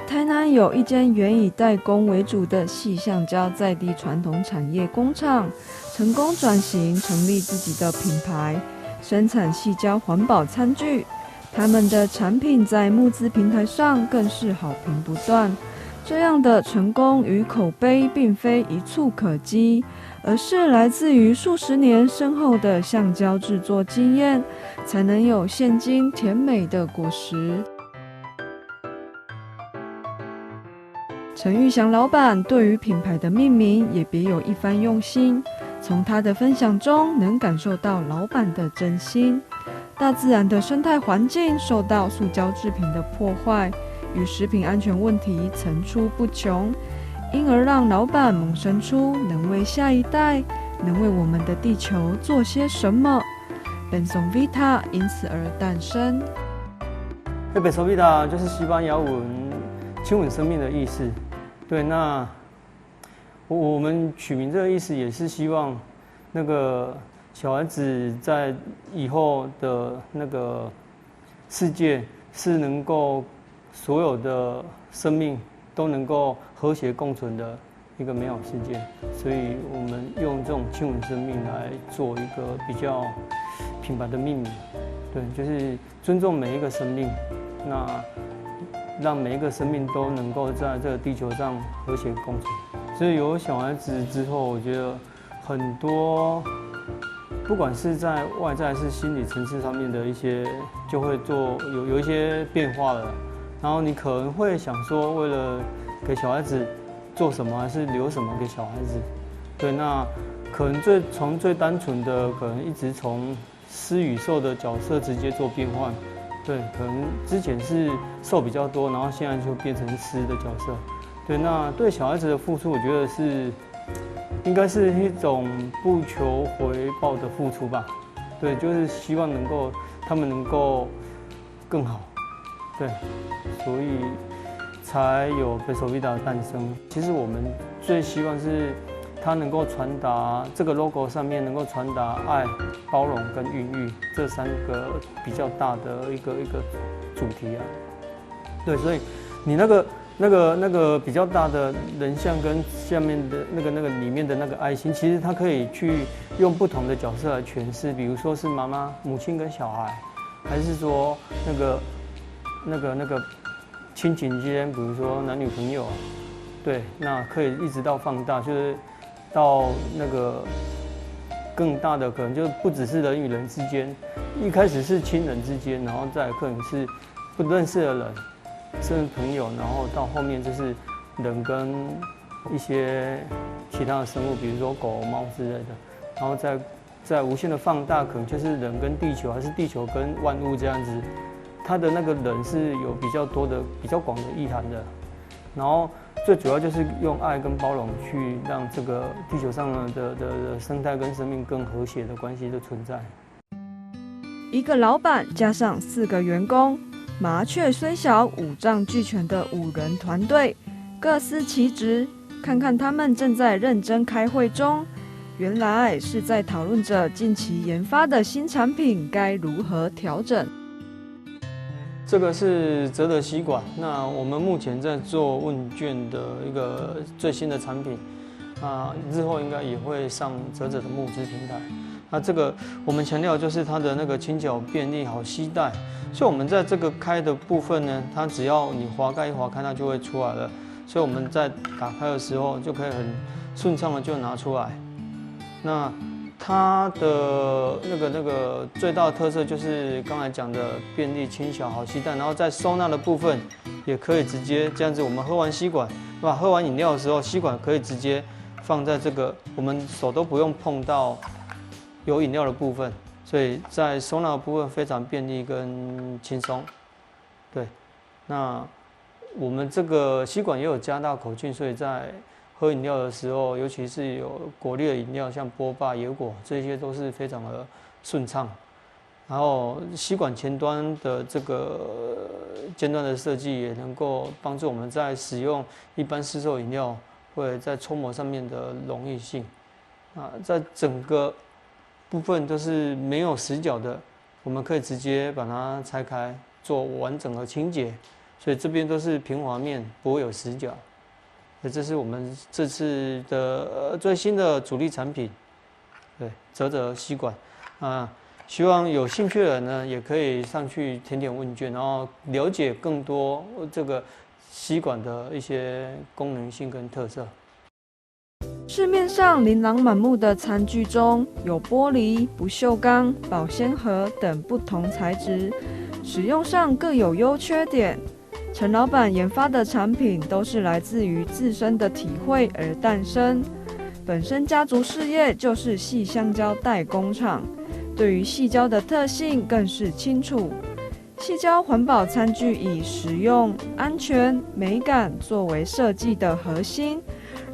台南有一间原以代工为主的细橡胶在地传统产业工厂，成功转型成立自己的品牌，生产细胶环保餐具。他们的产品在募资平台上更是好评不断。这样的成功与口碑并非一蹴可及，而是来自于数十年深厚的橡胶制作经验，才能有现今甜美的果实。陈玉祥老板对于品牌的命名也别有一番用心，从他的分享中能感受到老板的真心。大自然的生态环境受到塑胶制品的破坏，与食品安全问题层出不穷，因而让老板萌生出能为下一代，能为我们的地球做些什么。Benson Vita 因此而诞生。Benson Vita 就是西班牙文亲吻生命的意思。对，那我们取名这个意思也是希望那个小孩子在以后的那个世界是能够所有的生命都能够和谐共存的一个美好世界，所以我们用这种亲吻生命来做一个比较品牌的命名。对，就是尊重每一个生命，那让每一个生命都能够在这个地球上和谐共存。所以有小孩子之后，我觉得很多不管是在外在还是心理层次上面的一些，就会有一些变化了。然后你可能会想说，为了给小孩子做什么，还是留什么给小孩子？对，那可能从最单纯的，可能一直从施与受的角色直接做变换。对，可能之前是受比较多，然后现在就变成施的角色。对，那对小孩子的付出，我觉得是应该是一种不求回报的付出吧。对，就是希望他们能够更好。对，所以才有Benson Vita的诞生。其实我们最希望是它能够传达，这个 logo 上面能够传达爱、包容跟孕育这三个比较大的一个主题啊。对，所以你那个比较大的人像跟下面的那个里面的那个爱心，其实它可以去用不同的角色来诠释，比如说是妈妈、母亲跟小孩，还是说那个亲情间，比如说男女朋友，对，那可以一直到放大，就是到那个更大的，可能就不只是人与人之间，一开始是亲人之间，然后再来可能是不认识的人，甚至朋友，然后到后面就是人跟一些其他的生物，比如说狗、猫之类的，然后再无限的放大，可能就是人跟地球，还是地球跟万物这样子。他的那个人是有比较多的、比较广的意涵的，然后最主要就是用爱跟包容去让这个地球上的生态跟生命更和谐的关系的存在。一个老板加上4个员工，麻雀虽小，五脏俱全的5人团队，各司其职。看看他们正在认真开会中，原来是在讨论着近期研发的新产品该如何调整。这个是泽德吸管，那我们目前在做问卷的一个最新的产品，日后应该也会上泽泽的募资平台。那这个我们强调就是它的那个轻巧便利好携带，所以我们在这个开的部分呢，它只要你滑盖一滑开，它就会出来了。所以我们在打开的时候就可以很顺畅的就拿出来。那它的那个最大的特色就是刚才讲的便利、轻巧、好携带，然后在收纳的部分也可以直接这样子。我们喝完吸管，对吧？喝完饮料的时候，吸管可以直接放在这个，我们手都不用碰到有饮料的部分，所以在收纳的部分非常便利跟轻松。对，那我们这个吸管也有加大口径，所以在喝饮料的时候，尤其是有果粒的饮料，像波霸、野果，这些都是非常的顺畅。然后吸管前端的这个尖端的设计，也能够帮助我们在使用一般市售饮料或者在冲磨上面的容易性。在整个部分都是没有死角的，我们可以直接把它拆开做完整的清洁。所以这边都是平滑面，不会有死角。这是我们这次的最新的主力产品，对，泽吸管啊。希望有兴趣的人呢，也可以上去填填问卷，然后了解更多这个吸管的一些功能性跟特色。市面上琳琅满目的餐具中有玻璃、不锈钢、保鲜盒等不同材质，使用上各有优缺点。陈老板研发的产品都是来自于自身的体会而诞生。本身家族事业就是矽橡胶代工厂，对于矽胶的特性更是清楚。矽胶环保餐具以实用、安全、美感作为设计的核心。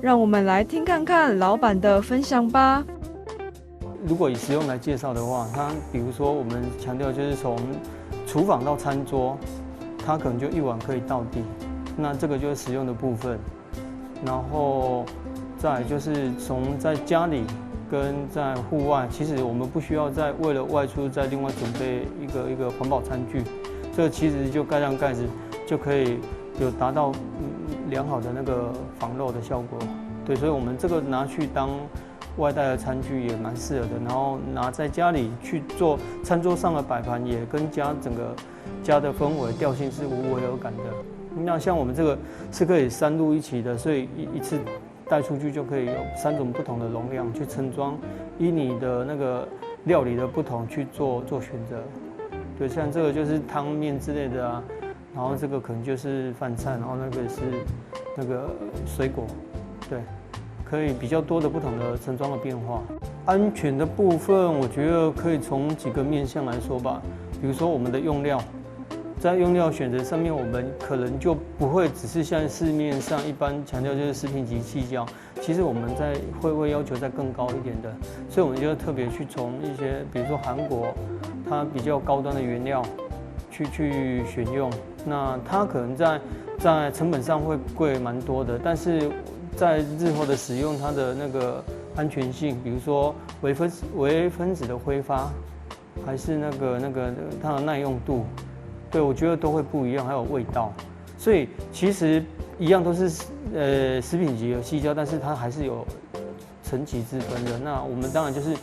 让我们来听看看老板的分享吧。如果以实用来介绍的话，它比如说我们强调就是从厨房到餐桌，它可能就一碗可以到底，那这个就是实用的部分。然后再来就是从在家里跟在户外，其实我们不需要再为了外出再另外准备一个环保餐具，这个其实就盖上盖子就可以有达到良好的那个防漏的效果。对，所以我们这个拿去当外带的餐具也蛮适合的，然后拿在家里去做餐桌上的摆盘，也跟整个家的氛围调性是无违和感的。那像我们这个是可以3入1起的，所以一次带出去就可以有3种不同的容量去盛装，依你的那个料理的不同去做选择。对，像这个就是汤面之类的啊，然后这个可能就是饭菜，然后那个是那个水果，对，可以比较多的不同的盛装的变化。安全的部分，我觉得可以从几个面向来说吧，比如说我们的用料。在用料选择上面，我们可能就不会只是像市面上一般强调就是食品级矽胶，其实我们会要求再更高一点的，所以我们就特别去从一些，比如说韩国，它比较高端的原料去选用，那它可能在成本上会贵蛮多的，但是在日后的使用，它的那个安全性，比如说微分子的挥发，还是那个它的耐用度。对，我觉得都会不一样，还有味道，所以其实一样都是食品级的矽胶，但是它还是有层级之分的。那我们当然就是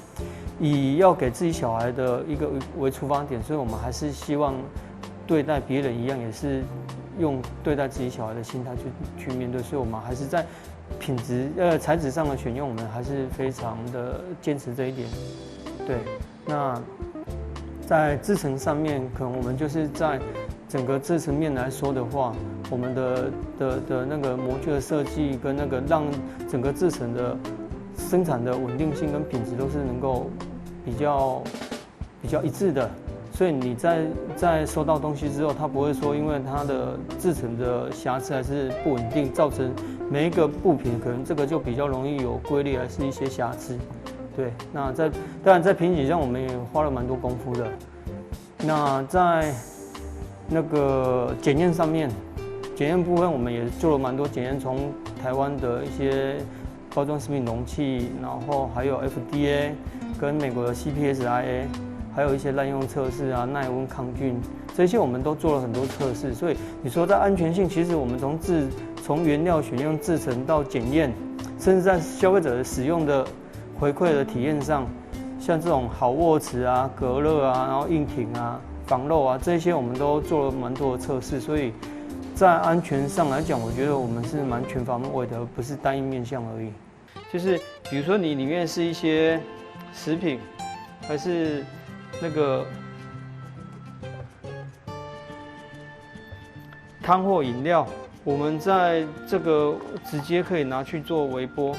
以要给自己小孩的一个为出发点，所以我们还是希望对待别人一样，也是用对待自己小孩的心态去面对，所以我们还是在品质材质上的选用，我们还是非常的坚持这一点。对，那。在制程上面，可能我们就是在整个制程面来说的话，我们的那个模具的设计跟那个让整个制程的生产的稳定性跟品质都是能够比较一致的。所以你在收到东西之后，它不会说因为它的制程的瑕疵还是不稳定，造成每一个部品可能这个就比较容易有龟裂，还是一些瑕疵。对，那当然在品质上我们也花了蛮多功夫的。那在那个检验上面，检验部分我们也做了蛮多检验，从台湾的一些包装食品容器，然后还有 FDA 跟美国的 CPSIA， 还有一些滥用测试啊、耐温抗菌这些我们都做了很多测试。所以你说在安全性，其实我们从原料选用、制程到检验，甚至在消费者的使用的回馈的体验上，像这种好握持啊、隔热啊，然后硬挺啊、防漏啊，这些我们都做了蛮多的测试，所以在安全上来讲，我觉得我们是蛮全方位的，而不是单一面向而已。就是比如说你里面是一些食品，还是那个汤或饮料，我们在这个直接可以拿去做微波。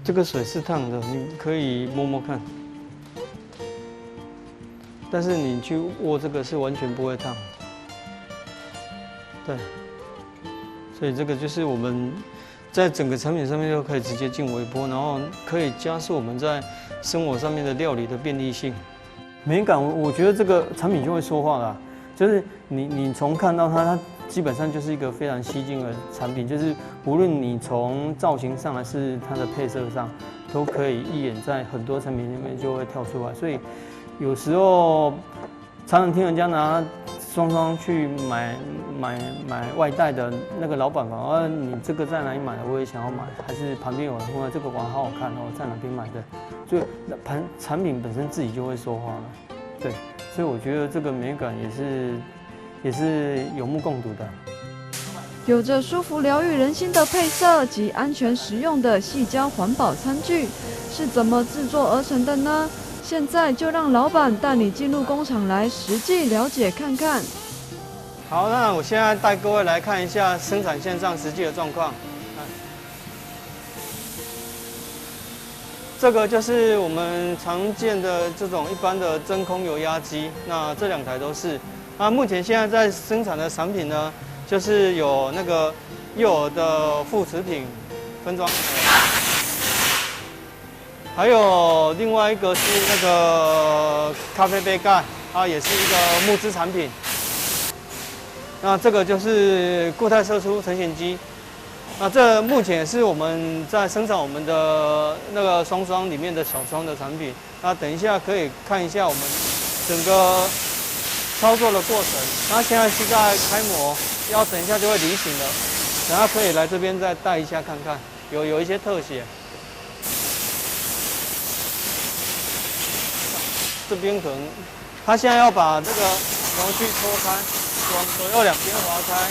这个水是烫的，你可以摸摸看。但是你去握这个是完全不会烫。对，所以这个就是我们在整个产品上面就可以直接进微波，然后可以加速我们在生活上面的料理的便利性。美感，我觉得这个产品就会说话啦，就是你从看到它基本上就是一个非常吸睛的产品，就是无论你从造型上还是它的配色上，都可以一眼在很多产品里面就会跳出来。所以有时候常常听人家拿双双去买外带的那个老板说，你这个在哪里买的？我也想要买。还是旁边有人说这个网好好看哦，在哪边买的？所以产品本身自己就会说话了，对。所以我觉得这个美感也是有目共睹的。有着舒服疗愈人心的配色及安全实用的矽胶环保餐具，是怎么制作而成的呢？现在就让老板带你进入工厂来实际了解看看。好，那我现在带各位来看一下生产线上实际的状况。这个就是我们常见的这种一般的真空油压机，那这2台都是。那目前现在在生产的产品呢，就是有那个幼儿的副食品分装盒，还有另外一个是那个咖啡杯盖，它也是一个木质产品。那这个就是固态射出成型机。那这目前也是我们在生产我们的那个双双里面的小双的产品。那等一下可以看一下我们整个操作的过程。那现在是在开模，要等一下就会离型了。等下可以来这边再带一下看看，有一些特写。这边可能他现在要把这个模具脱开，往左右两边划开。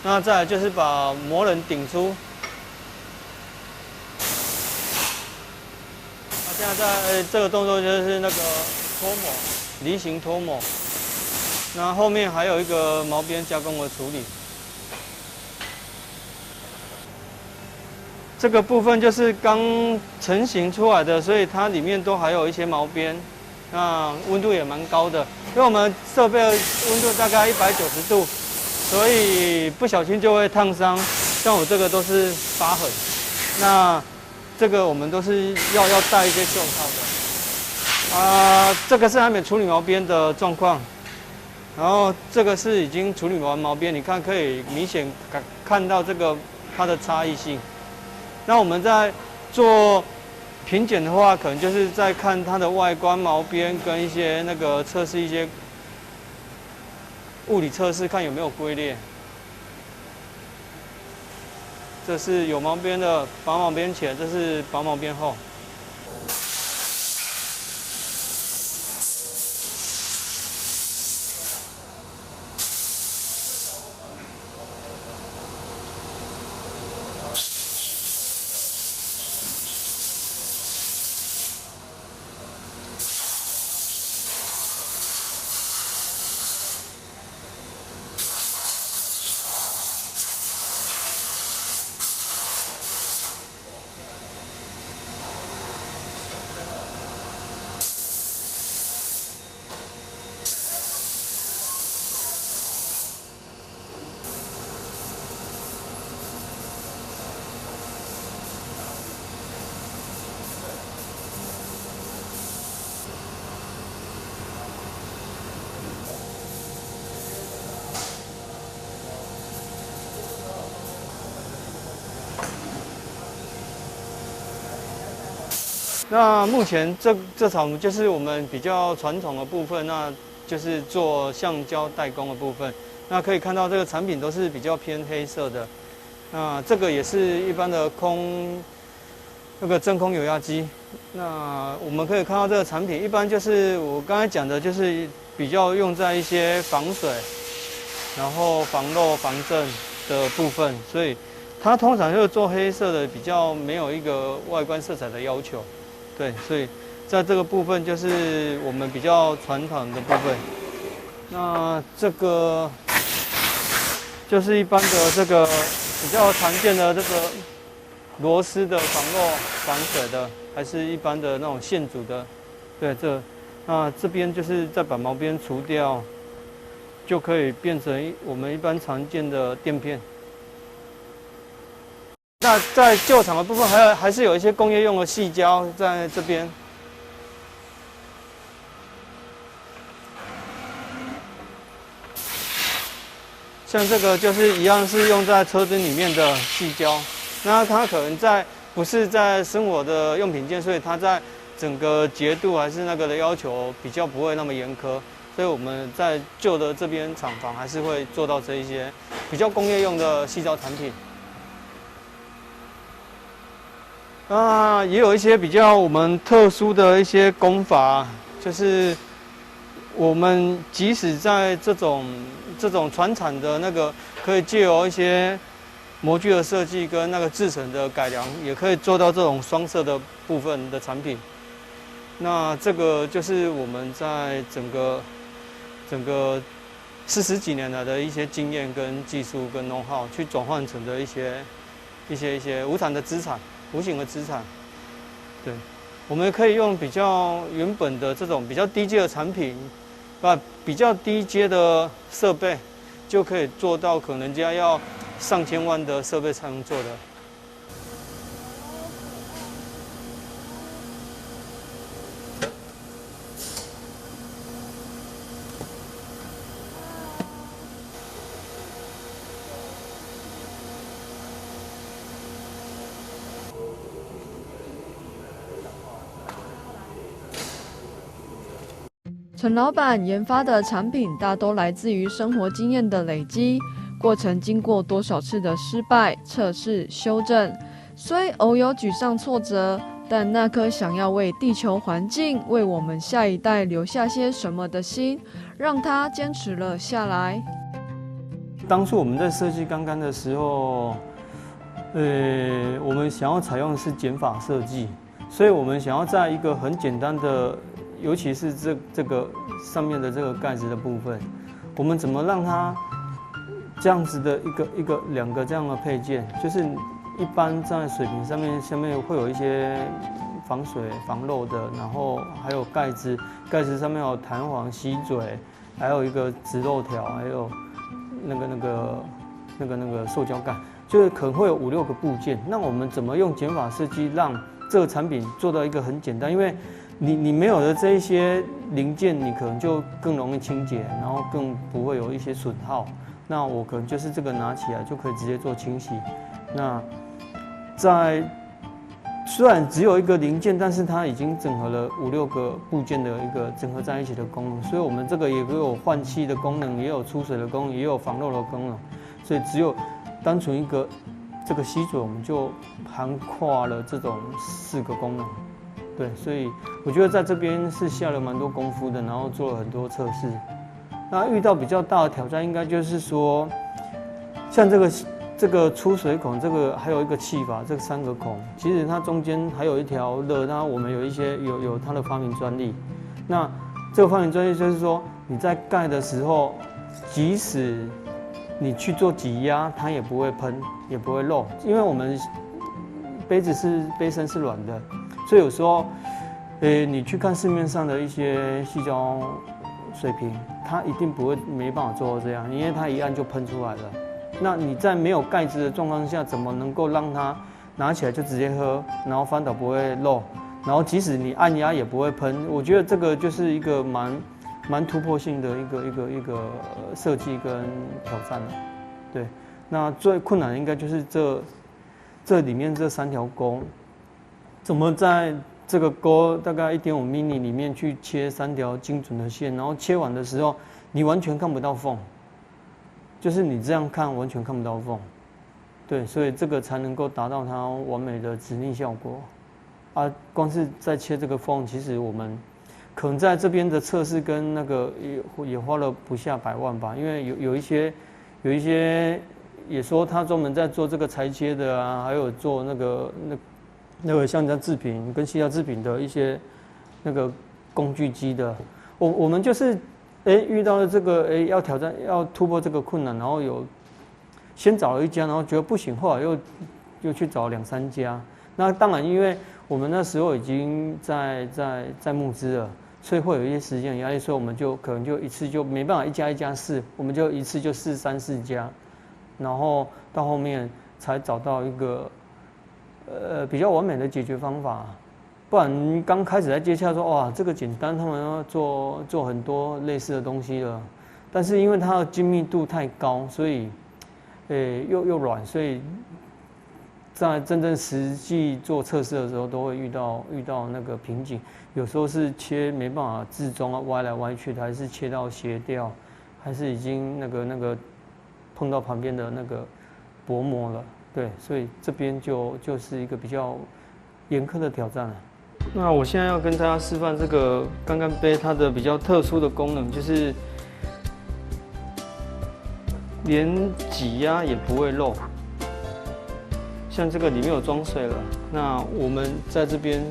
那再来就是把模人顶出。那现在在这个动作就是那个脱模，离型脱模。那后面还有一个毛边加工的处理。这个部分就是刚成型出来的，所以它里面都还有一些毛边。那温度也蛮高的，因为我们设备的温度大概190度。所以不小心就会烫伤，像我这个都是疤痕，那这个我们都是要戴一些袖套的。这个是还没处理毛边的状况，然后这个是已经处理完毛边，你看可以明显看到这个它的差异性。那我们在做品检的话，可能就是在看它的外观毛边跟一些那个测试一些。物理测试看有没有龟裂，这是有毛边的，拔毛边前，这是拔毛边后。那目前这场就是我们比较传统的部分，那就是做橡胶代工的部分。那可以看到这个产品都是比较偏黑色的。那这个也是一般的那个真空油压机。那我们可以看到这个产品，一般就是我刚才讲的，就是比较用在一些防水，然后防漏、防震的部分，所以它通常就是做黑色的，比较没有一个外观色彩的要求。对，所以在这个部分就是我们比较传统的部分。那这个就是一般的这个比较常见的这个螺丝的防漏、防水的，还是一般的那种线组的。对，那这边就是再把毛边除掉，就可以变成我们一般常见的垫片。那那在旧厂的部分，还是有一些工业用的矽胶在这边。像这个就是一样是用在车灯里面的矽胶，那它可能不是在生活的用品件，所以它在整个洁度还是那个的要求比较不会那么严苛，所以我们在旧的这边厂房还是会做到这一些比较工业用的矽胶产品。也有一些比较我们特殊的一些工法，就是我们即使在这种传产的那个，可以借由一些模具的设计跟那个制成的改良，也可以做到这种双色的部分的产品。那这个就是我们在整个40几年来的一些经验跟技术跟 know how 去转换成的一些无产的资产。无形的资产，对，我们可以用比较原本的这种比较低阶的产品，比较低阶的设备，就可以做到可能人家要上千万的设备才能做的。陈老板研发的产品大都来自于生活经验的累积，过程经过多少次的失败、测试、修正，虽偶有沮丧挫折，但那颗想要为地球环境、为我们下一代留下些什么的心，让他坚持了下来。当初我们在设计钢杆的时候，我们想要采用的是减法设计，所以我们想要在一个很简单的，尤其是这个上面的这个盖子的部分，我们怎么让它这样子的两个这样的配件，就是一般在水瓶下面会有一些防水防漏的，然后还有盖子上面有弹簧吸嘴，还有一个直漏条，还有那个塑胶盖，就是可能会有5、6个部件。那我们怎么用减法设计让这个产品做到一个很简单？因为你没有的这一些零件，你可能就更容易清洁，然后更不会有一些损耗。那我可能就是这个拿起来就可以直接做清洗。那虽然只有一个零件，但是它已经整合了5、6个部件的一个整合在一起的功能。所以我们这个也有换气的功能，也有出水的功能，也有防漏的功能。所以只有单纯一个这个吸嘴，我们就涵跨了这种4个功能。对，所以我觉得在这边是下了蛮多功夫的，然后做了很多测试。那遇到比较大的挑战，应该就是说，像这个出水孔，这个还有一个气阀，这3个孔，其实它中间还有一条热，那我们有一些有它的发明专利。那这个发明专利就是说，你在盖的时候，即使你去做挤压，它也不会喷，也不会漏，因为我们杯身是软的。所以有时候，你去看市面上的一些矽胶水瓶，它一定没办法做到这样，因为它一按就喷出来了。那你在没有盖子的状况下，怎么能够让它拿起来就直接喝，然后翻倒不会漏，然后即使你按压也不会喷？我觉得这个就是一个蛮突破性的一个设计跟挑战了。对，那最困难的应该就是这里面这3条钩。怎么在这个钩大概1.5 mm 里面去切3条精准的线，然后切完的时候你完全看不到缝，就是你这样看完全看不到缝，对，所以这个才能够达到它完美的直逆效果。光是在切这个缝，其实我们可能在这边的测试跟那个也花了不下100万吧，因为有一些也说他专门在做这个裁切的啊，还有做那个橡胶制品跟矽胶制品的一些那个工具机的，我们就是遇到了这个要挑战要突破这个困难，然后先找了一家，然后觉得不行，后来又去找2、3家。那当然，因为我们那时候已经在募资了，所以会有一些时间压力，所以我们可能就一次就没办法一家一家试，我们就一次就试3、4家，然后到后面才找到一个比较完美的解决方法。不然刚开始在接洽说哇这个简单，他们要做很多类似的东西了，但是因为它的精密度太高，所以又软，所以在真正实际做测试的时候都会遇到那个瓶颈，有时候是切没办法置中啊，歪来歪去的，还是切到斜掉，还是已经那个碰到旁边的那个薄膜了，对，所以这边就是一个比较严苛的挑战了。那我现在要跟大家示范这个干干杯它的比较特殊的功能，就是连挤压也不会漏。像这个里面有装水了，那我们在这边，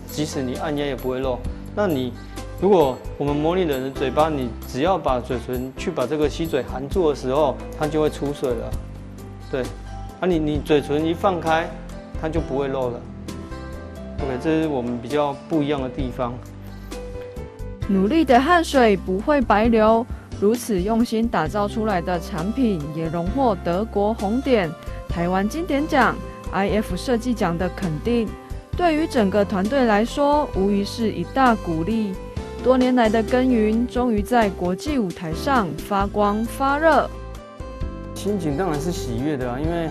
即使你按压也不会漏。那你如果我们模拟人的嘴巴，你只要把嘴唇去把这个吸嘴含住的时候，它就会出水了。对，你嘴唇一放开，它就不会漏了。OK， 这是我们比较不一样的地方。努力的汗水不会白流，如此用心打造出来的产品，也荣获德国红点、台湾经典奖、IF 设计奖的肯定。对于整个团队来说，无疑是一大鼓励。多年来的耕耘，终于在国际舞台上发光发热。心情当然是喜悦的啊，因为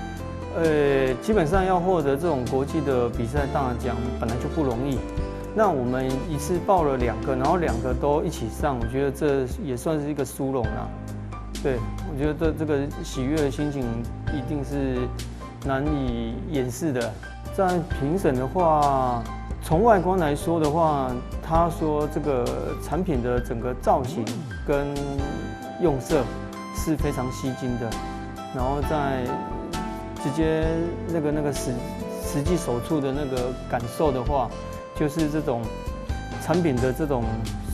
基本上要获得这种国际的比赛大奖本来就不容易。那我们一次报了2个，然后2个都一起上，我觉得这也算是一个殊荣啦。对，我觉得这个喜悦的心情一定是难以掩饰的。在评审的话，从外观来说的话，他说这个产品的整个造型跟用色是非常吸睛的，然后再直接那个实际手触的那个感受的话，就是这种产品的这种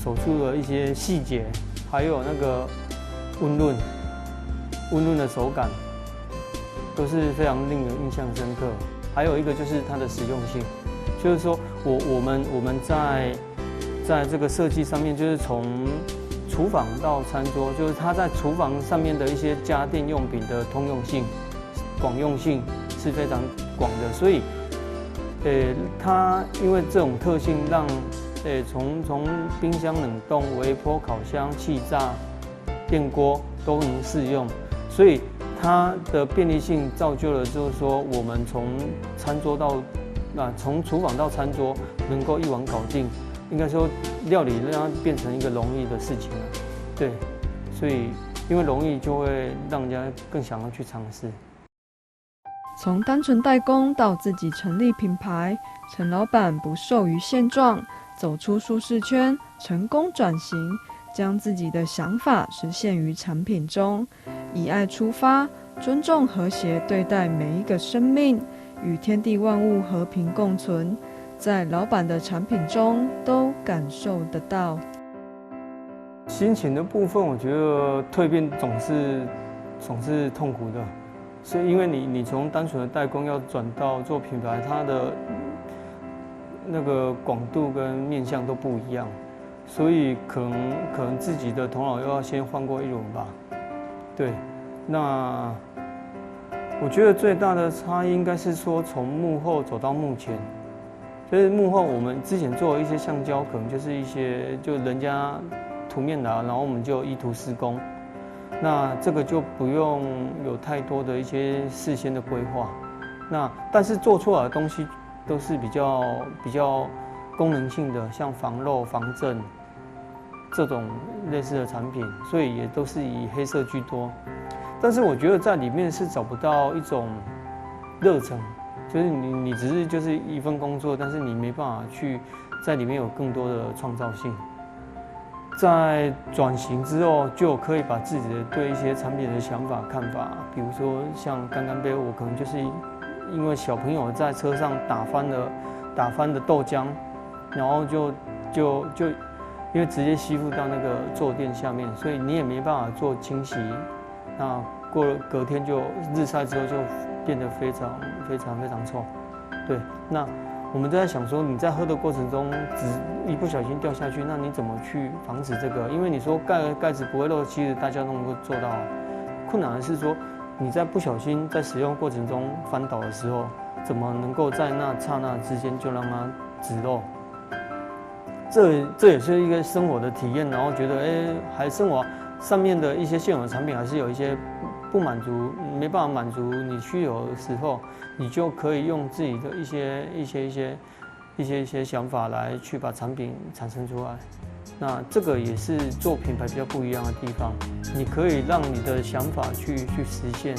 手触的一些细节，还有那个温润的手感，都是非常令人印象深刻。还有一个就是它的实用性，就是说我们在这个设计上面，就是从厨房到餐桌，就是它在厨房上面的一些家电用品的通用性、广用性是非常广的，所以，它因为这种特性让，从冰箱冷冻、微波烤箱、气炸、电锅都能适用，所以它的便利性造就了，就是说我们从餐桌到从厨房到餐桌能够一网搞定，应该说料理让它变成一个容易的事情了，对，所以因为容易就会让人家更想要去尝试。从单纯代工到自己成立品牌，陈老板不受于现状，走出舒适圈，成功转型，将自己的想法实现于产品中，以爱出发，尊重和谐对待每一个生命，与天地万物和平共存，在老板的产品中都感受得到。心情的部分，我觉得蜕变总是痛苦的。所以，因为你从单纯的代工要转到做品牌，它的那个广度跟面向都不一样，所以可能自己的头脑又要先换过一轮吧。对，那我觉得最大的差异应该是说从幕后走到幕前，就是幕后我们之前做的一些橡胶，可能就是一些就人家图面拿，然后我们就依图施工。那这个就不用有太多的一些事先的规划，但是做出来的东西都是比较功能性的，像防漏、防震这种类似的产品，所以也都是以黑色居多。但是我觉得在里面是找不到一种热忱，就是你只是就是一份工作，但是你没办法去在里面有更多的创造性。在转型之后，就可以把自己的对一些产品的想法、看法，比如说像干干杯，我可能就是因为小朋友在车上打翻的豆浆，然后就因为直接吸附到那个坐垫下面，所以你也没办法做清洗，那隔天就日晒之后就变得非常臭，对，那。我们都在想说，你在喝的过程中，一不小心掉下去，那你怎么去防止这个？因为你说盖子不会漏，其实大家都能够做到。困难的是说，你在不小心在使用过程中翻倒的时候，怎么能够在那刹那之间就让它止漏？这也是一个生活的体验，然后觉得还生活上面的一些现有的产品还是有一些不满足，没办法满足你需求的时候，你就可以用自己的一些想法来去把产品产生出来。那这个也是做品牌比较不一样的地方，你可以让你的想法去实现。